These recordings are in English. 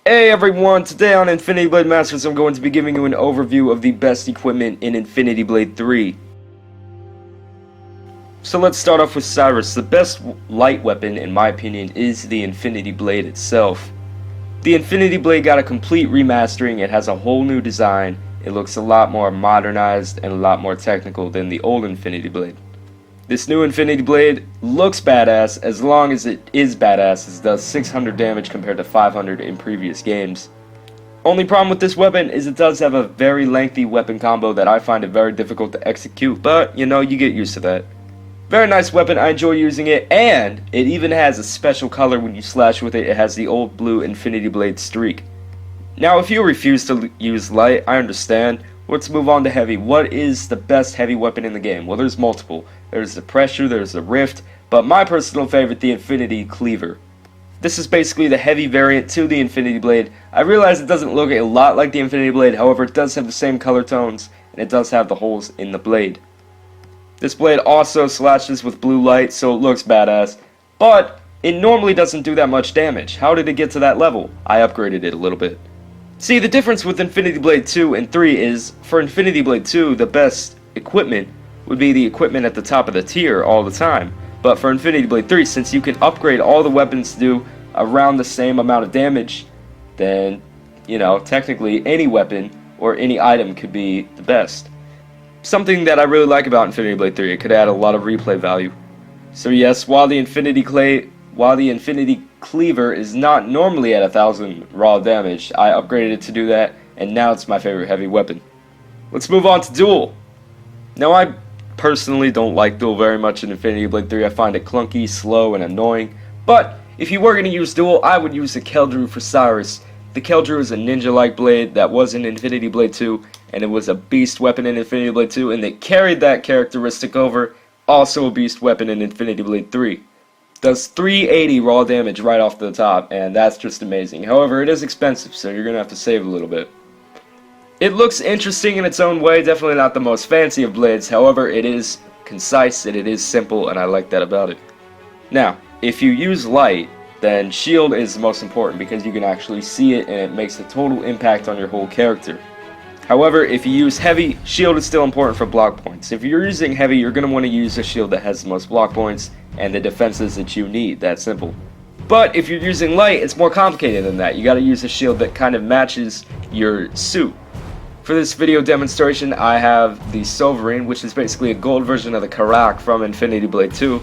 Hey everyone, today on Infinity Blade Masters I'm going to be giving you an overview of the best equipment in Infinity Blade 3. So let's start off with Siris. The best light weapon, in my opinion, is the Infinity Blade itself. The Infinity Blade got a complete remastering. It has a whole new design. It looks a lot more modernized and a lot more technical than the old Infinity Blade. This new Infinity Blade looks badass as long as it is badass. It does 600 damage compared to 500 in previous games. Only problem with this weapon is it does have a very lengthy weapon combo that I find it very difficult to execute, but you know, you get used to that. Very nice weapon, I enjoy using it, and it even has a special color when you slash with it. It has the old blue Infinity Blade streak. Now if you refuse to use light, I understand. Let's move on to heavy. What is the best heavy weapon in the game? Well, there's multiple. There's the Pressure, there's the Rift, but my personal favorite, the Infinity Cleaver. This is basically the heavy variant to the Infinity Blade. I realize it doesn't look a lot like the Infinity Blade, however it does have the same color tones, and it does have the holes in the blade. This blade also slashes with blue light, so it looks badass, but it normally doesn't do that much damage. How did it get to that level? I upgraded it a little bit. See, the difference with Infinity Blade 2 and 3 is, for Infinity Blade 2, the best equipment would be the equipment at the top of the tier all the time. But for Infinity Blade 3, since you can upgrade all the weapons to do around the same amount of damage, then, you know, technically any weapon or any item could be the best. Something that I really like about Infinity Blade 3, it could add a lot of replay value. So yes, while the Infinity Cleaver is not normally at 1000 raw damage, I upgraded it to do that, and now it's my favorite heavy weapon. Let's move on to Duel. Now I personally don't like Duel very much in Infinity Blade 3. I find it clunky, slow, and annoying. But if you were going to use Duel, I would use the Keldrew for Siris. The Keldrew is a ninja-like blade that was in Infinity Blade 2, and it was a beast weapon in Infinity Blade 2, and they carried that characteristic over, also a beast weapon in Infinity Blade 3. Does 380 raw damage right off the top, and that's just amazing. However, it is expensive, so you're going to have to save a little bit. It looks interesting in its own way, definitely not the most fancy of blades. However, it is concise and it is simple, and I like that about it. Now, if you use light, then shield is the most important because you can actually see it and it makes a total impact on your whole character. However, if you use heavy, shield is still important for block points. If you're using heavy, you're going to want to use a shield that has the most block points and the defenses that you need. That's simple. But if you're using light, it's more complicated than that. You got to use a shield that kind of matches your suit. For this video demonstration, I have the Sovereign, which is basically a gold version of the Karak from Infinity Blade 2.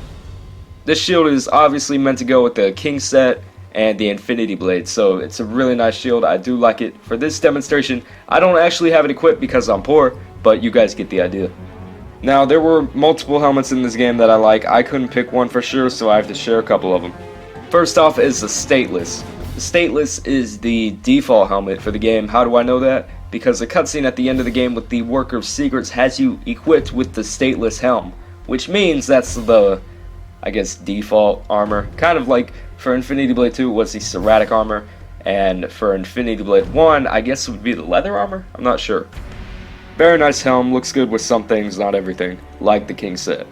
This shield is obviously meant to go with the King set and the Infinity Blade, so it's a really nice shield. I do like it. For this demonstration, I don't actually have it equipped because I'm poor, but you guys get the idea. Now, there were multiple helmets in this game that I like. I couldn't pick one for sure, so I have to share a couple of them. First off is the Stateless. The Stateless is the default helmet for the game. How do I know that? Because the cutscene at the end of the game with the Worker of Secrets has you equipped with the Stateless helm, which means that's the, I guess, default armor. Kind of like for Infinity Blade 2 was the Serratic armor, and for Infinity Blade 1, I guess it would be the leather armor? I'm not sure. Very nice helm, looks good with some things, not everything, like the King set.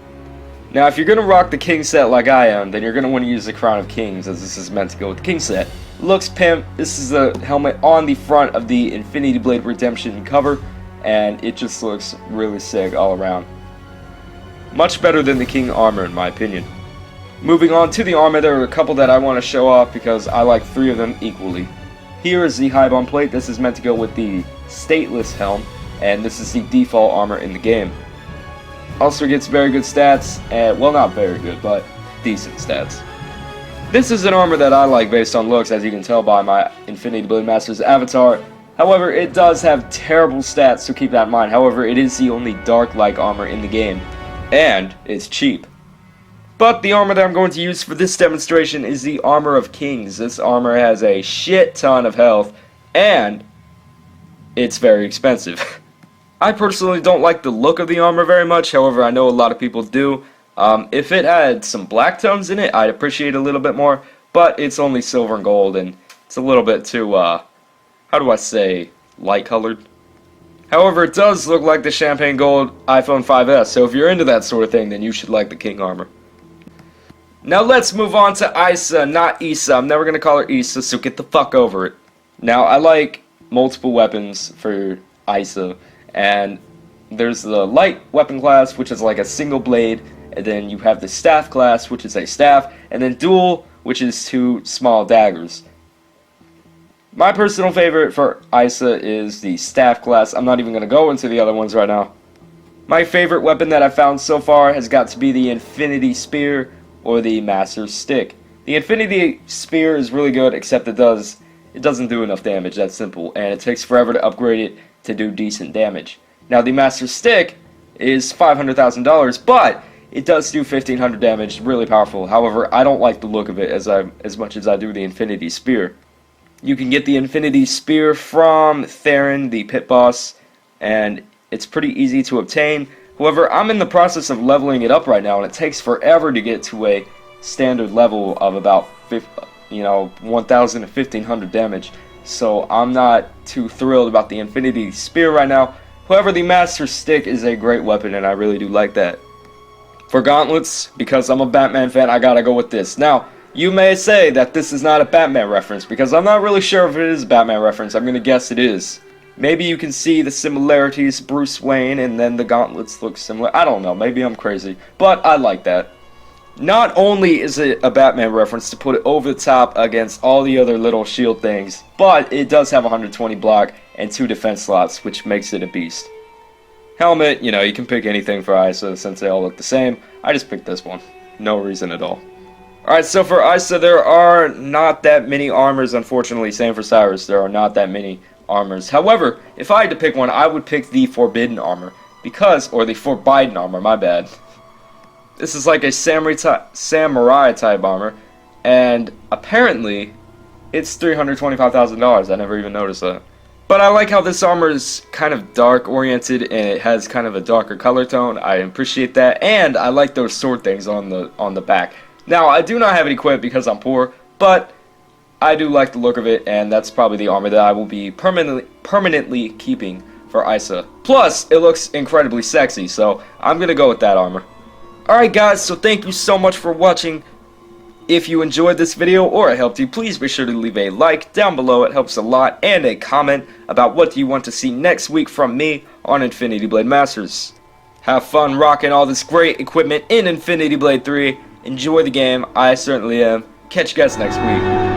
Now if you're going to rock the King set like I am, then you're going to want to use the Crown of Kings, as this is meant to go with the King set. Looks pimp. This is a helmet on the front of the Infinity Blade Redemption cover, and it just looks really sick all around. Much better than the King armor in my opinion. Moving on to the armor, there are a couple that I want to show off because I like 3 of them equally. Here is the High Bomb Plate. This is meant to go with the Stateless helm, and this is the default armor in the game. Also gets very good stats, and well, not very good, but decent stats. This is an armor that I like based on looks, as you can tell by my Infinity Blade Master's avatar. However, it does have terrible stats, so keep that in mind. However, it is the only dark-like armor in the game, and it's cheap. But the armor that I'm going to use for this demonstration is the Armor of Kings. This armor has a shit ton of health, and it's very expensive. I personally don't like the look of the armor very much, however I know a lot of people do. If it had some black tones in it, I'd appreciate it a little bit more, but it's only silver and gold, and it's a little bit too, how do I say, light colored. However, it does look like the champagne gold iPhone 5S, so if you're into that sort of thing, then you should like the King armor. Now let's move on to Isa, not Issa. I'm never going to call her Issa, so get the fuck over it. Now, I like multiple weapons for Isa, and there's the light weapon class, which is like a single blade, and then you have the staff class, which is a staff, and then dual, which is 2 small daggers. My personal favorite for Isa is the staff class. I'm not even going to go into the other ones right now. My favorite weapon that I've found so far has got to be the Infinity Spear or the Master's Stick. The Infinity Spear is really good, except it doesn't do enough damage, that's simple, and it takes forever to upgrade it to do decent damage. Now the Master's Stick is $500,000, but it does do 1500 damage, really powerful. However, I don't like the look of it as much as I do the Infinity Spear. You can get the Infinity Spear from Theron, the pit boss, and it's pretty easy to obtain. However, I'm in the process of leveling it up right now, and it takes forever to get to a standard level of about 1000 to 1500 damage. So I'm not too thrilled about the Infinity Spear right now. However, the Master Stick is a great weapon, and I really do like that. For gauntlets, because I'm a Batman fan, I gotta go with this. Now, you may say that this is not a Batman reference, because I'm not really sure if it is a Batman reference. I'm gonna guess it is. Maybe you can see the similarities, Bruce Wayne, and then the gauntlets look similar. I don't know, maybe I'm crazy, but I like that. Not only is it a Batman reference to put it over the top against all the other little shield things, but it does have 120 block and 2 defense slots, which makes it a beast. Helmet, you can pick anything for Isa since they all look the same. I just picked this one. No reason at all. Alright, so for Isa, there are not that many armors, unfortunately. Same for Siris, there are not that many armors. However, if I had to pick one, I would pick the Forbidden Armor. Or the Forbidden Armor, my bad. This is like a samurai type armor, and apparently, it's $325,000. I never even noticed that. But I like how this armor is kind of dark oriented, and it has kind of a darker color tone. I appreciate that, and I like those sword things on the back. Now, I do not have it equipped because I'm poor, but I do like the look of it, and that's probably the armor that I will be permanently keeping for Isa. Plus, it looks incredibly sexy, so I'm gonna go with that armor. Alright guys, so thank you so much for watching. If you enjoyed this video or it helped you, please be sure to leave a like down below, it helps a lot, and a comment about what you want to see next week from me on Infinity Blade Masters. Have fun rocking all this great equipment in Infinity Blade 3. Enjoy the game, I certainly am. Catch you guys next week.